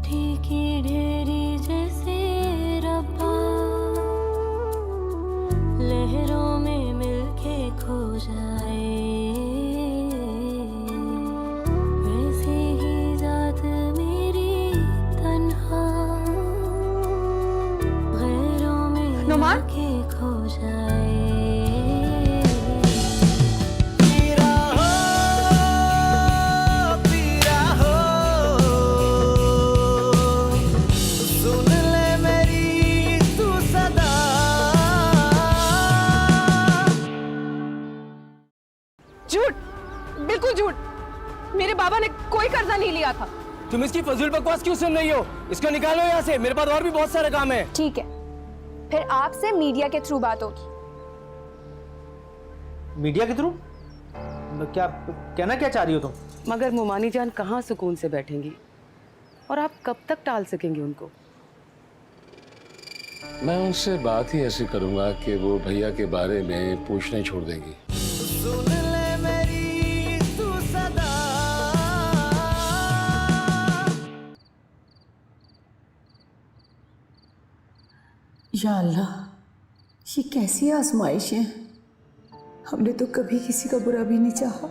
मिट्टी की ढेरी जैसे रब्बा, लहरों में मिलके खो जाए, वैसे ही जात मेरी तन्हा, गैरों में आके खो जाए। झूठ, बिल्कुल झूठ। मेरे बाबा ने कोई कर्जा नहीं लिया था। तुम इसकी फजूल बकवास क्यों सुन रही हो? इसको निकालो यहाँ से, मेरे पास और भी बहुत सारे काम है। ठीक है, फिर आपसे मीडिया के थ्रू बात होगी। मीडिया के थ्रू? क्या कहना क्या चाह रही हो तुम? मगर मुमानी जान कहाँ सुकून से बैठेंगी और आप कब तक टाल सकेंगे उनको? मैं उनसे बात ही ऐसी करूंगा कि वो भैया के बारे में पूछना ही छोड़ देंगी। या अल्लाह, ये कैसी आजमाइश है। हमने तो कभी किसी का बुरा भी नहीं चाहा।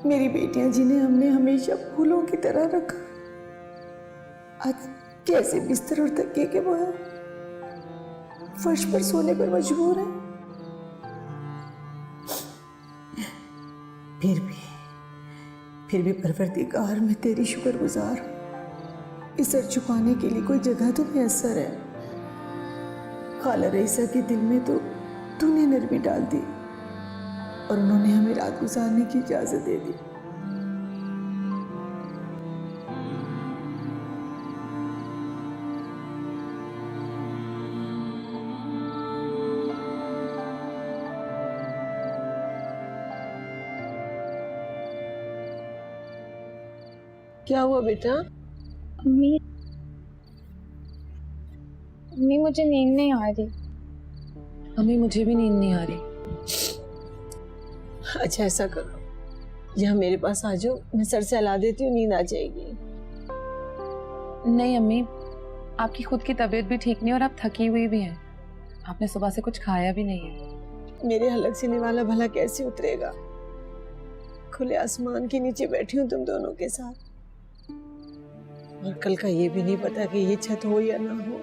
मेरी बेटियां जिन्हें हमने हमेशा फूलों की तरह रखा, आज कैसे बिस्तर और तकिए के बाहर फर्श पर सोने पर मजबूर है। फिर भी परवरदिगार, मैं तेरी शुक्रगुजार हूं। इस सर छुपाने के लिए कोई जगह तो मैसर है। खाला रईसा के दिल में तो तूने नरमी डाल दी और उन्होंने हमें रात गुजारने की इजाजत दे दी। क्या हुआ बेटा? अम्मी, मुझे नींद नहीं आ रही। अम्मी मुझे भी नींद नहीं आ रही। अच्छा ऐसा करो, यहाँ मेरे पास आ जाओ, मैं सर से हिला देती हूँ, नींद आ जाएगी। नहीं अम्मी, आपकी खुद की तबीयत भी ठीक नहीं और आप थकी हुई भी हैं। आपने सुबह से कुछ खाया भी नहीं है। मेरे हलक से निवाला भला कैसे उतरेगा? खुले आसमान के नीचे बैठी हूँ तुम दोनों के साथ, और कल का ये भी नहीं पता कि ये छत हो या ना हो।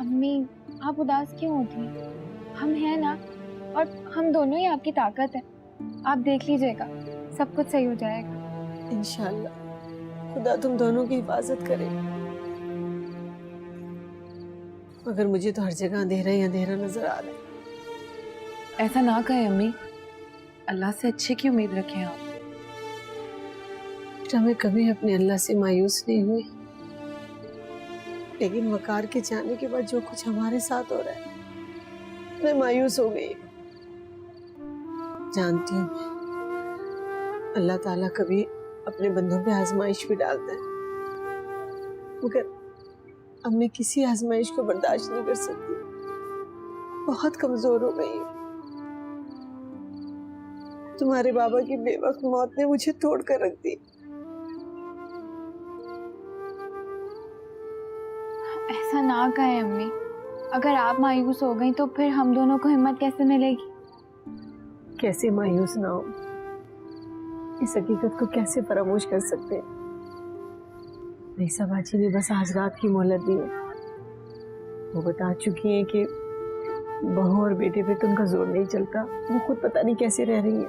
अम्मी, आप उदास क्यों होती हैं? हम हैं ना, और हम दोनों ही आपकी ताकत है। आप देख लीजिएगा, सब कुछ सही हो जाएगा इंशाल्लाह। खुदा तुम दोनों की हिफाजत करे। मगर मुझे तो हर जगह अंधेरा ही अंधेरा नजर आ रहा है। ऐसा ना कहें अम्मी, अल्लाह से अच्छे की उम्मीद रखें आप। बेटा मैं कभी अपने अल्लाह से मायूस नहीं हुई, लेकिन वकार के जाने के बाद जो कुछ हमारे साथ हो रहा है, मैं मायूस हो गई। जानती हूँ अल्लाह ताला कभी अपने बंदों पे आजमाइश भी डालता है, मगर अब मैं किसी आजमाइश को बर्दाश्त नहीं कर सकती। बहुत कमजोर हो गई हूँ। तुम्हारे बाबा की बेवक्त मौत ने मुझे तोड़ कर रख दी। ऐसा ना कहें अम्मी, अगर आप मायूस हो गई तो फिर हम दोनों को हिम्मत कैसे मिलेगी? कैसे मायूस ना हो, इस हकीकत को कैसे फरामोश कर सकते हैं। रईसा बाजी ने बस आज रात की मोहलत दी है। वो बता चुकी हैं कि बहू और बेटे पे तो उनका जोर नहीं चलता। वो खुद पता नहीं कैसे रह रही है।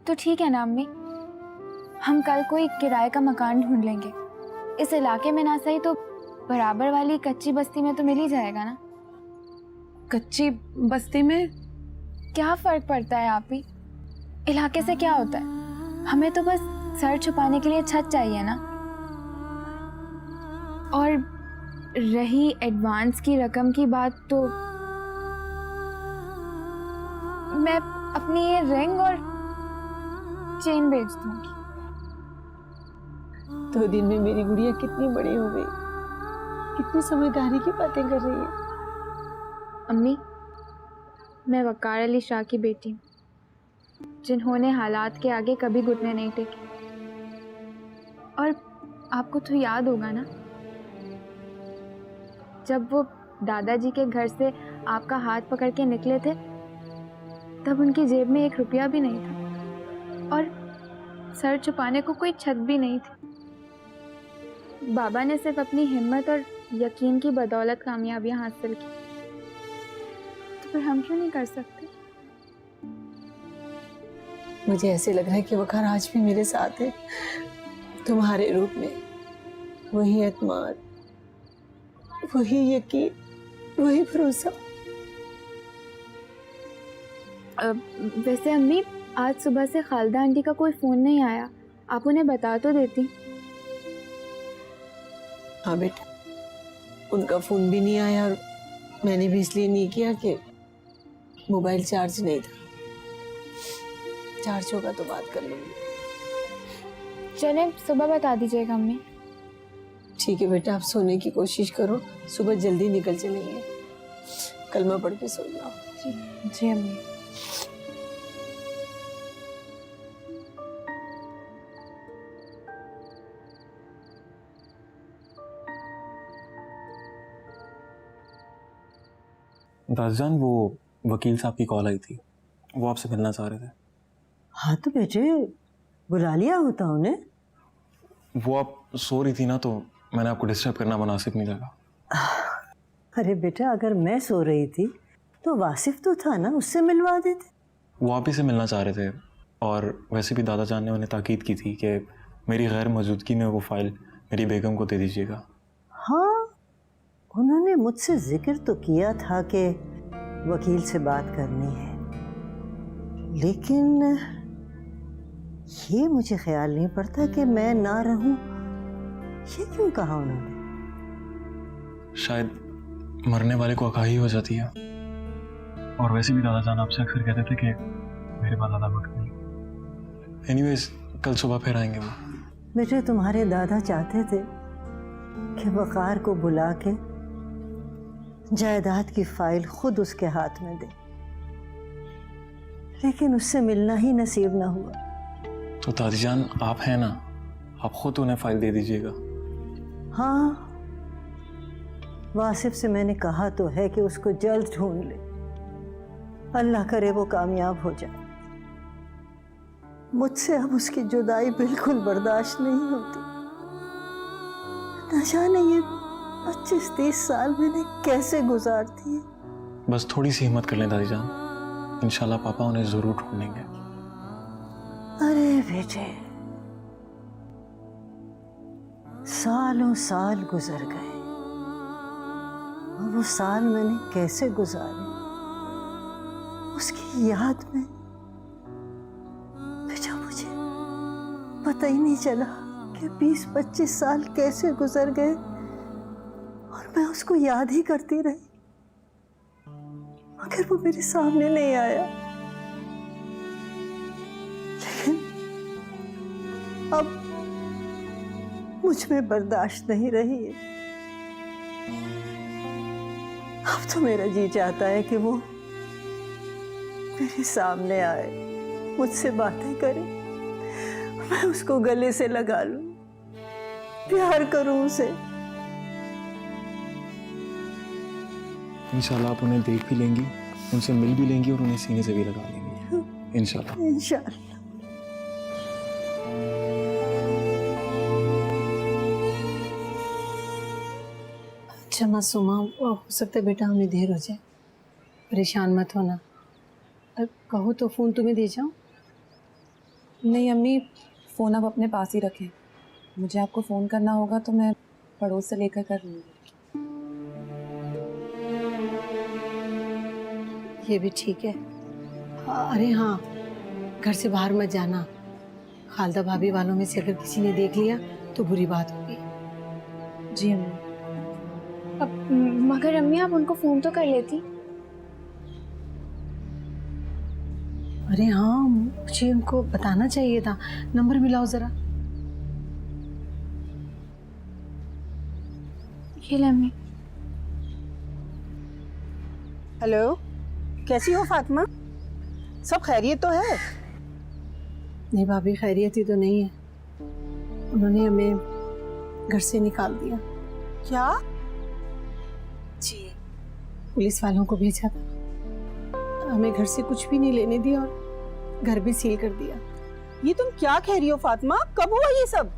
तो ठीक है ना अम्मी, हम कल कोई किराए का मकान ढूंढ लेंगे। इस इलाके में ना सही तो बराबर वाली कच्ची बस्ती में तो मिल ही जाएगा ना। कच्ची बस्ती में क्या फर्क पड़ता है आप ही? इलाके से क्या होता है? हमें तो बस सर छुपाने के लिए छत चाहिए ना। और रही एडवांस की रकम की बात, तो मैं अपनी ये रिंग और चेन बेच दूंगी। 2 दिन में मेरी गुड़िया कितनी बड़ी हो गई, कितनी समझदारी की बातें कर रही है। अम्मी, मैं वकार अली शाह की बेटी हूँ, जिन्होंने हालात के आगे कभी घुटने नहीं टेके। और आपको तो याद होगा ना, जब वो दादाजी के घर से आपका हाथ पकड़ के निकले थे, तब उनकी जेब में 1 रुपया भी नहीं था और सर छुपाने को कोई छत भी नहीं थी। बाबा ने सिर्फ अपनी हिम्मत और यकीन की बदौलत कामयाबियां हासिल की, तो फिर हम क्यों नहीं कर सकते? मुझे ऐसे लग रहा है कि वकार आज भी मेरे साथ है, तुम्हारे रूप में। वही एतमाद, वही यकीन, वही भरोसा। वैसे अम्मी, आज सुबह से खालदा आंटी का कोई फ़ोन नहीं आया, आप उन्हें बता तो देती। हाँ बेटा, उनका फ़ोन भी नहीं आया और मैंने भी इसलिए नहीं किया कि मोबाइल चार्ज नहीं था। चार्ज होगा तो बात कर लूँगी। चलें, सुबह बता दीजिएगा अम्मी। ठीक है बेटा, आप सोने की कोशिश करो, सुबह जल्दी निकल चलेंगे। कलमा पढ़ के सो जाओ। जी अम्मी। दादाजान, वो वकील साहब की कॉल आई थी, वो आपसे मिलना चाह रहे थे। हाँ तो बेटे बुला लिया होता उन्हें। वो आप सो रही थी ना, तो मैंने आपको डिस्टर्ब करना मुनासिब नहीं लगा। अरे बेटा, अगर मैं सो रही थी तो वासिफ तो था ना, उससे मिलवा देते। वो आप ही से मिलना चाह रहे थे, और वैसे भी दादाजान ने उन्हें ताकीद की थी कि मेरी गैर मौजूदगी में वो फाइल मेरी बेगम को दे दीजिएगा। हाँ, उन्होंने मुझसे जिक्र तो किया था कि वकील से बात करनी है, लेकिन ये मुझे ख्याल नहीं पड़ता कि मैं ना रहूं। ये क्यों कहा उन्होंने? शायद मरने वाले को आगाही हो जाती है, और वैसे भी दादाजान आपसे अक्सर कहते थे कि मेरे पास ज़्यादा वक्त नहीं। एनीवेज, कल सुबह फिर आएंगे वो। बेटे, तुम्हारे दादा चाहते थे कि वकार को बुला के जायदाद की फाइल खुद उसके हाथ में दे, लेकिन उससे मिलना ही नसीब ना हुआ। तो दादीजान, आप हैं ना, आप खुद उन्हें फाइल दे दीजिएगा। हाँ, वासिफ से मैंने कहा तो है कि उसको जल्द ढूंढ ले, अल्लाह करे वो कामयाब हो जाए। मुझसे अब उसकी जुदाई बिल्कुल बर्दाश्त नहीं होती। न जाने ये 25-30 साल मैंने कैसे गुजार दिए। बस थोड़ी सी हिम्मत कर लें दादीजान, इंशाल्लाह पापा उन्हें ज़रूर ढूंढ लेंगे। अरे बेटे, सालों साल गुजर गए और वो साल मैंने कैसे गुजारे उसकी याद में बेटा, मुझे पता ही नहीं चला कि 20-25 साल कैसे गुजर गए और मैं उसको याद ही करती रही, मगर वो मेरे सामने नहीं आया। लेकिन अब मुझ में बर्दाश्त नहीं रही है। अब तो मेरा जी चाहता है कि वो मेरे सामने आए, मुझसे बातें करे, मैं उसको गले से लगा लूं, प्यार करूं उसे। इंशाल्लाह आप उन्हें देख भी लेंगी, उनसे मिल भी लेंगी और उन्हें सीने से भी लगा लेंगी, इंशाल्लाह। इंशाल्लाह। अच्छा मासूमा, हो सकता है बेटा हमें देर हो जाए, परेशान मत होना। कहो तो फ़ोन तुम्हें दे जाऊं? नहीं अम्मी, फ़ोन आप अपने पास ही रखें। मुझे आपको फ़ोन करना होगा तो मैं पड़ोस से लेकर कर लूँगी। ये भी ठीक है। अरे हाँ, घर से बाहर मत जाना, खालदा भाभी वालों में से अगर किसी ने देख लिया तो बुरी बात होगी। जी अम्मी। अब मगर अम्मी, आप उनको फ़ोन तो कर लेती। अरे हाँ, मुझे उनको बताना चाहिए था। नंबर मिलाओ ज़रा। ये ले अम्मी। हेलो, कैसी हो फातिमा? सब खैरियत तो है? नहीं भाभी, खैरियत ही तो नहीं है। उन्होंने हमें घर से निकाल दिया। क्या? जी, पुलिस वालों को भेजा था, हमें घर से कुछ भी नहीं लेने दिया और घर भी सील कर दिया। ये तुम क्या कह रही हो फातिमा? कब हुआ ये सब?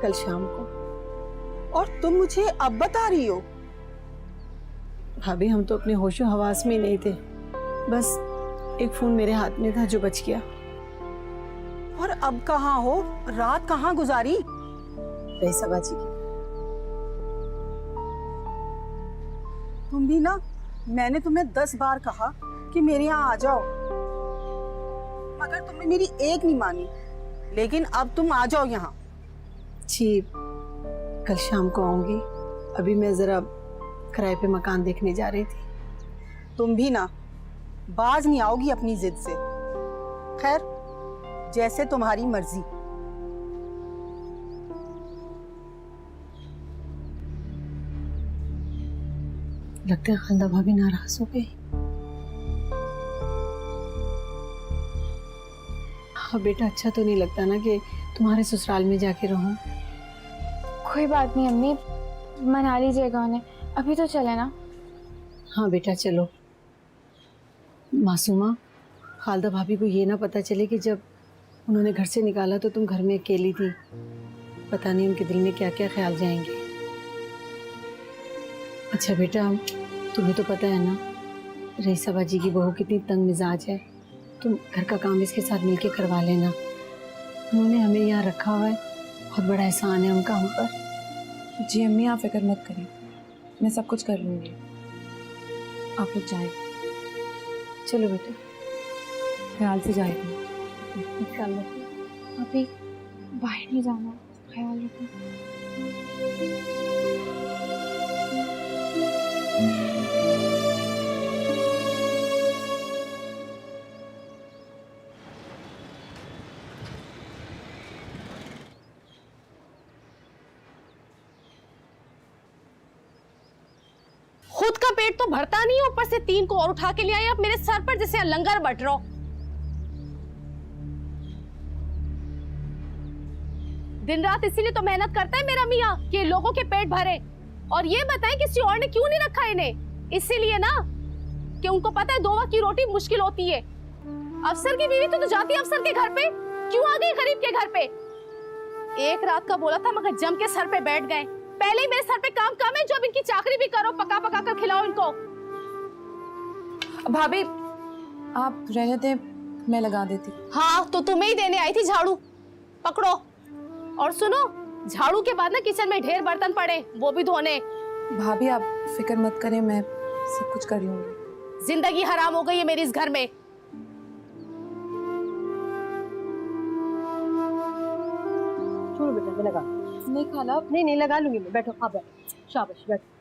कल शाम को। और तुम मुझे अब बता रही हो? भाभी हम तो अपने होशो हवास में नहीं थे, बस एक फोन मेरे हाथ में था जो बच गया। और अब कहाँ हो? रात कहाँ गुजारी? रईसा बाजी की। तुम भी ना, मैंने तुम्हें 10 बार कहा कि मेरे यहाँ आ जाओ, मगर तुमने मेरी एक नहीं मानी। लेकिन अब तुम आ जाओ यहाँ। जी, कल शाम को आऊंगी। अभी मैं जरा किराए पे मकान देखने जा रही थी। तुम भी ना बाज नहीं आओगी अपनी जिद से। खैर, जैसे तुम्हारी मर्जी। लगता है खालदा भाभी नाराज हो गई। हाँ बेटा, अच्छा तो नहीं लगता ना कि तुम्हारे ससुराल में जाके रहूं। कोई बात नहीं अम्मी, मना लीजिएगा उन्हें, अभी तो चले ना। हाँ बेटा चलो। मासूमा, खालदा भाभी को ये ना पता चले कि जब उन्होंने घर से निकाला तो तुम घर में अकेली थी। पता नहीं उनके दिल में क्या क्या ख्याल जाएंगे। अच्छा बेटा, तुम्हें तो पता है ना रईसा बाजी की बहू कितनी तंग मिजाज है। तुम घर का काम इसके साथ मिलके करवा लेना। उन्होंने हमें यहाँ रखा हुआ है, बहुत बड़ा एहसान है उनका हम पर। जी अम्मी, आप फिक्र मत करिए, मैं सब कुछ कर लूँगी। आप लोग जाए। चलो बेटा, ख्याल से जाएगा। ख्याल रखो। अभी बाहर नहीं जाना, ख्याल रखना। खुद का पेट तो भरता नहीं, ऊपर से 3 को और उठा के ले आई। अब मेरे सर पर जैसे लंगर बट रहा। दिन रात इसीलिए तो मेहनत करता है मेरा मियाँ कि लोगों के पेट भरे। और ये बताएं किसी और ने क्यों नहीं रखा इन्हें? इसीलिए ना कि उनको पता है 2 वक्त की रोटी मुश्किल होती है। अफसर की बीवी तो जाती है अफसर के घर पे, क्यों आ गई गरीब के घर पे? एक रात का बोला था मगर जम के सर पे बैठ गए। पहले ही मेरे सर पे काम कम है, जो अब इनकी चाकरी भी करो, पका पका कर खिलाओ इनको। भाभी आप रहने दें, मैं लगा देती। हाँ तो तुम्हें ही देने आई थी झाड़ू, पकड़ो। और सुनो, झाड़ू के बाद ना किचन में ढेर बर्तन पड़े, वो भी धोने। भाभी आप फिक्र मत करें, मैं सब कुछ कर लूंगी। जिंदगी हराम हो गई है मेरी इस घर में। छोड़ो बेटा, मैं लगा। नहीं खाला, नहीं लगा लूंगी मैं। बैठो, आप बैठो। शाबाश, बैठो।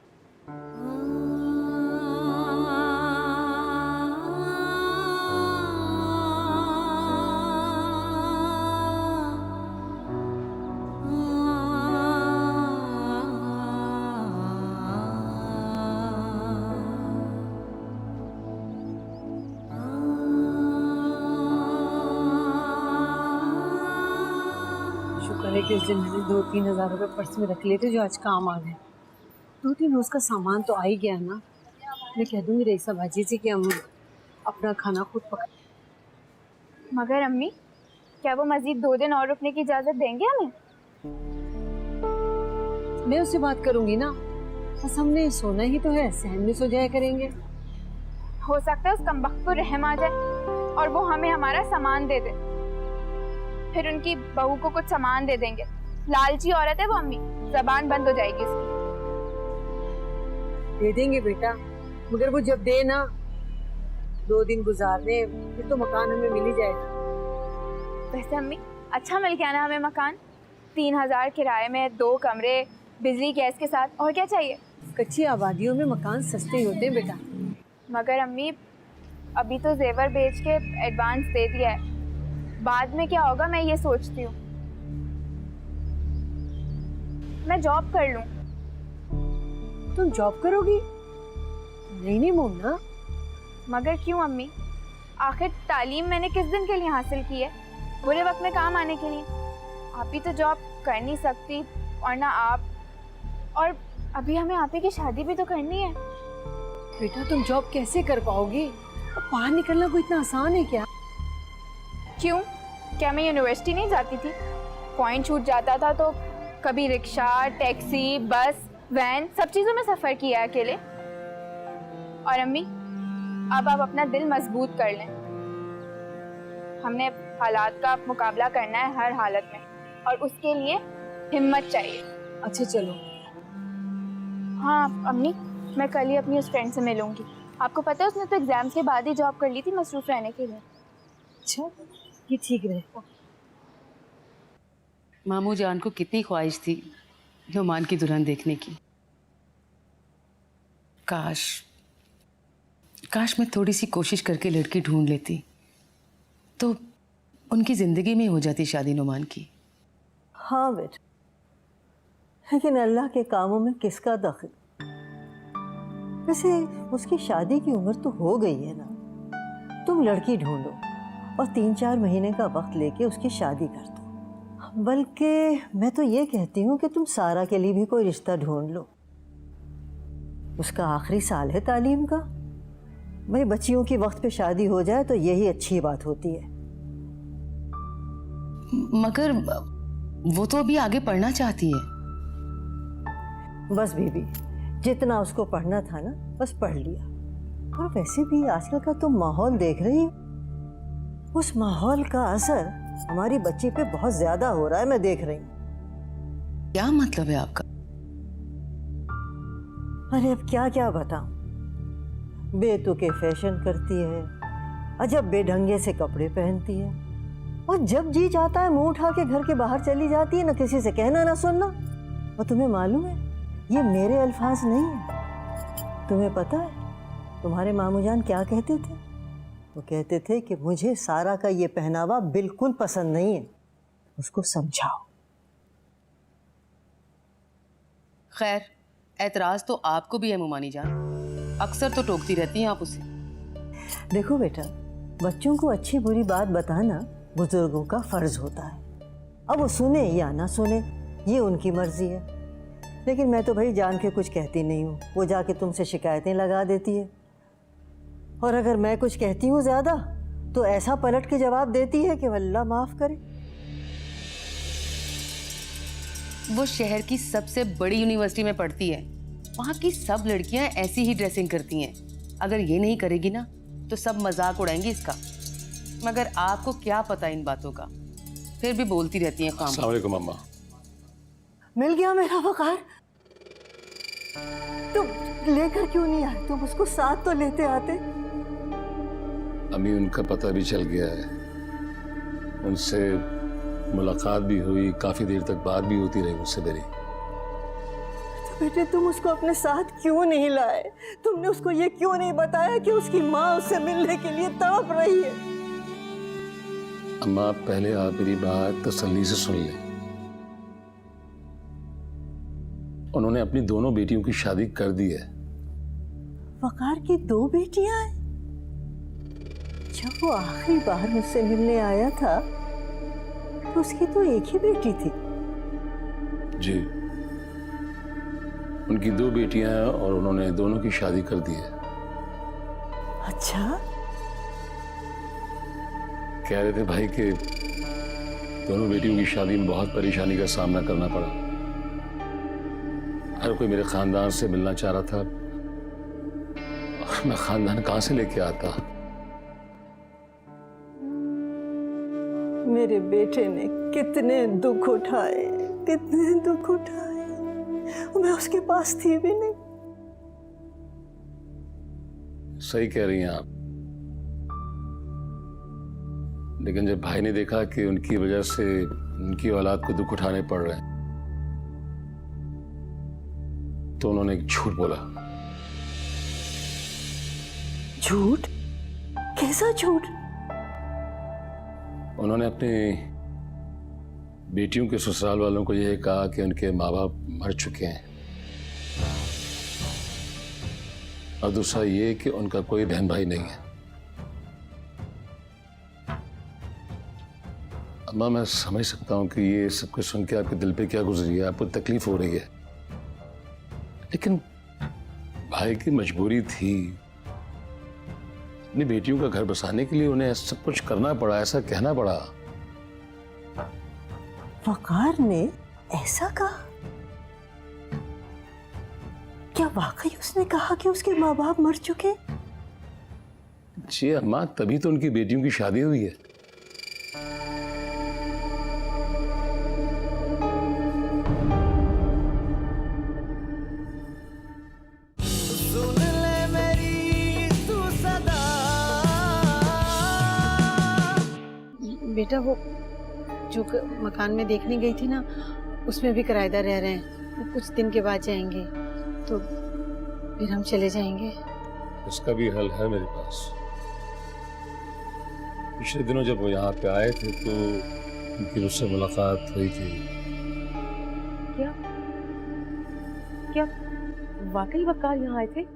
कि उस दिन मैंने 2-3 हज़ार रुपये पर्स में रख लिए थे जो आज काम आ गए। 2-3 रोज का सामान तो आ ही गया ना। मैं कह दूंगी रईसा बाजी से कि हम अपना खाना खुद पका। मगर अम्मी, क्या वो मजीद 2 दिन और रुकने की इजाजत देंगे हमें? मैं उससे बात करूंगी ना, बस हमने सोना ही तो है, सहन में सो जाया करेंगे। हो सकता है उस कमबख्त को रहम आ जाए और वो हमें हमारा सामान दे दे, फिर उनकी बहू को कुछ सामान दे देंगे। लालची औरत है वो अम्मी, जबान बंद हो जाएगी उसकी। दे देंगे बेटा, मगर वो जब दे ना, 2 दिन गुजारने, फिर तो मकान हमें मिल ही जाएगा। वैसे अम्मी, अच्छा मिल गया ना हमें मकान। 3000 किराए में 2 कमरे, बिजली गैस के साथ, और क्या चाहिए? कच्ची आबादियों में मकान सस्ते ही होते हैं बेटा। मगर अम्मी, अभी तो जेवर बेच के एडवांस दे दिया है, बाद में क्या होगा मैं ये सोचती हूँ। मैं जॉब कर लूँ। तुम जॉब करोगी? नहीं मोना। मगर क्यों अम्मी? आखिर तालीम मैंने किस दिन के लिए हासिल की है? बुरे वक्त में काम आने के लिए। आप ही तो जॉब कर नहीं सकती और ना आप, और अभी हमें आप ही की शादी भी तो करनी है। बेटा तुम जॉब कैसे कर पाओगी? बाहर निकलना कोई इतना आसान है क्या? क्यों? क्या मैं यूनिवर्सिटी नहीं जाती थी? पॉइंट छूट जाता था तो कभी रिक्शा, टैक्सी, बस, वैन, सब चीज़ों में सफ़र किया है अकेले। और अम्मी, अब आप अपना दिल मजबूत कर लें। हमने हालात का मुकाबला करना है हर हालत में, और उसके लिए हिम्मत चाहिए। अच्छा चलो। हाँ अम्मी, मैं कल ही अपनी उस फ्रेंड से मिलूंगी। आपको पता है उसने तो एग्जाम्स के बाद ही जॉब कर ली थी मसरूफ रहने के लिए। अच्छा, ये ठीक रहेगा। मामू जान को कितनी ख्वाहिश थी नुमान की दुल्हन देखने की। काश मैं थोड़ी सी कोशिश करके लड़की ढूंढ लेती तो उनकी जिंदगी में हो जाती शादी नुमान की। हाँ बेटा, लेकिन अल्लाह के कामों में किसका दखल? वैसे उसकी शादी की उम्र तो हो गई है ना। तुम लड़की ढूंढो और 3-4 महीने का वक्त लेके उसकी शादी कर दो। बल्कि मैं तो ये कहती हूँ कि तुम सारा के लिए भी कोई रिश्ता ढूंढ लो। उसका आखिरी साल है तालीम का। भाई बच्चियों की वक्त पे शादी हो जाए तो यही अच्छी बात होती है। मगर वो तो अभी आगे पढ़ना चाहती है। बस बीबी, जितना उसको पढ़ना था ना बस पढ़ लिया। और वैसे भी आजकल का तुम माहौल देख रही हो, उस माहौल का असर हमारी बच्ची पे बहुत ज्यादा हो रहा है, मैं देख रही हूँ। क्या मतलब है आपका? अरे अब क्या क्या बताऊं। बेतुके फैशन करती है, अजब बेढंगे से कपड़े पहनती है, और जब जी चाहता है मुंह उठा के घर के बाहर चली जाती है, ना किसी से कहना ना सुनना। और तुम्हें मालूम है ये मेरे अल्फाज नहीं है। तुम्हें पता है तुम्हारे मामू जान क्या कहते थे? वो कहते थे कि मुझे सारा का ये पहनावा बिल्कुल पसंद नहीं है, उसको समझाओ। खैर, एतराज तो आपको भी है मुमानी जान, अक्सर तो टोकती रहती हैं आप उसे। देखो बेटा, बच्चों को अच्छी बुरी बात बताना बुजुर्गों का फर्ज होता है। अब वो सुने या ना सुने ये उनकी मर्जी है। लेकिन मैं तो भाई जान के कुछ कहती नहीं हूँ, वो जाके तुमसे शिकायतें लगा देती है। और अगर मैं कुछ कहती हूँ ज़्यादा तो ऐसा पलट के जवाब देती है कि अल्लाह माफ़ करे। वो शहर की सबसे बड़ी यूनिवर्सिटी में पढ़ती है, वहाँ की सब लड़कियाँ ऐसी ही ड्रेसिंग करती हैं। अगर ये नहीं करेगी ना तो सब मजाक उड़ाएंगे इसका। मगर आपको क्या पता इन बातों का, फिर भी बोलती रहती हैं काम। अस्सलाम वालेकुम अम्मा। मिल गया मेरा वकार। तुम लेकर क्यों नहीं आए? तुम उसको साथ तो लेते आते। अभी उनका पता भी चल गया है, उनसे मुलाकात भी हुई, काफी देर तक बात भी होती रही मुझसे मेरी। तो बेटे तुम उसको अपने साथ क्यों नहीं लाए? तुमने उसको ये क्यों नहीं बताया कि उसकी माँ उससे मिलने के लिए तड़प रही है? अम्मा पहले आप मेरी बात तसल्ली से सुन लें। उन्होंने अपनी दोनों बेटियों की शादी कर दी है। वकार की 2 बेटियां हैं? जब वो आखिरी बार मुझसे मिलने आया था तो उसकी तो एक ही बेटी थी। जी, उनकी 2 बेटियां हैं और उन्होंने दोनों की शादी कर दी है। अच्छा, कह रहे थे भाई कि दोनों बेटियों की शादी में बहुत परेशानी का सामना करना पड़ा। हर कोई मेरे खानदान से मिलना चाह रहा था और मैं खानदान कहां से लेके आता। मेरे बेटे ने कितने दुख उठाए, कितने दुख उठाए। मैं उसके पास थी भी नहीं। सही कह रही हैं आप, लेकिन जब भाई ने देखा कि उनकी वजह से उनकी औलाद को दुख उठाने पड़ रहे हैं तो उन्होंने एक झूठ बोला। झूठ? कैसा झूठ? उन्होंने अपनी बेटियों के ससुराल वालों को यह कहा कि उनके माँ बाप मर चुके हैं, और दूसरा ये कि उनका कोई बहन भाई नहीं है। अम्मा मैं समझ सकता हूँ कि ये सब कुछ सुन के आपके दिल पे क्या गुजरी है, आपको तकलीफ हो रही है, लेकिन भाई की मजबूरी थी। अपनी बेटियों का घर बसाने के लिए उन्हें सब कुछ करना पड़ा, ऐसा कहना पड़ा। वकार ने ऐसा कहा? क्या वाकई उसने कहा कि उसके माँ बाप मर चुके? जी अम्मा, तभी तो उनकी बेटियों की शादी हुई है। बेटा वो जो मकान में देखने गई थी ना, उसमें भी किराएदार रह रहे हैं। वो कुछ दिन के बाद जाएंगे तो फिर हम चले जाएंगे। इसका भी हल है मेरे पास। पिछले दिनों जब वो यहाँ पे आए थे तो उनकी मुझसे मुलाकात हुई थी। क्या क्या वाकई वकार यहाँ आए थे?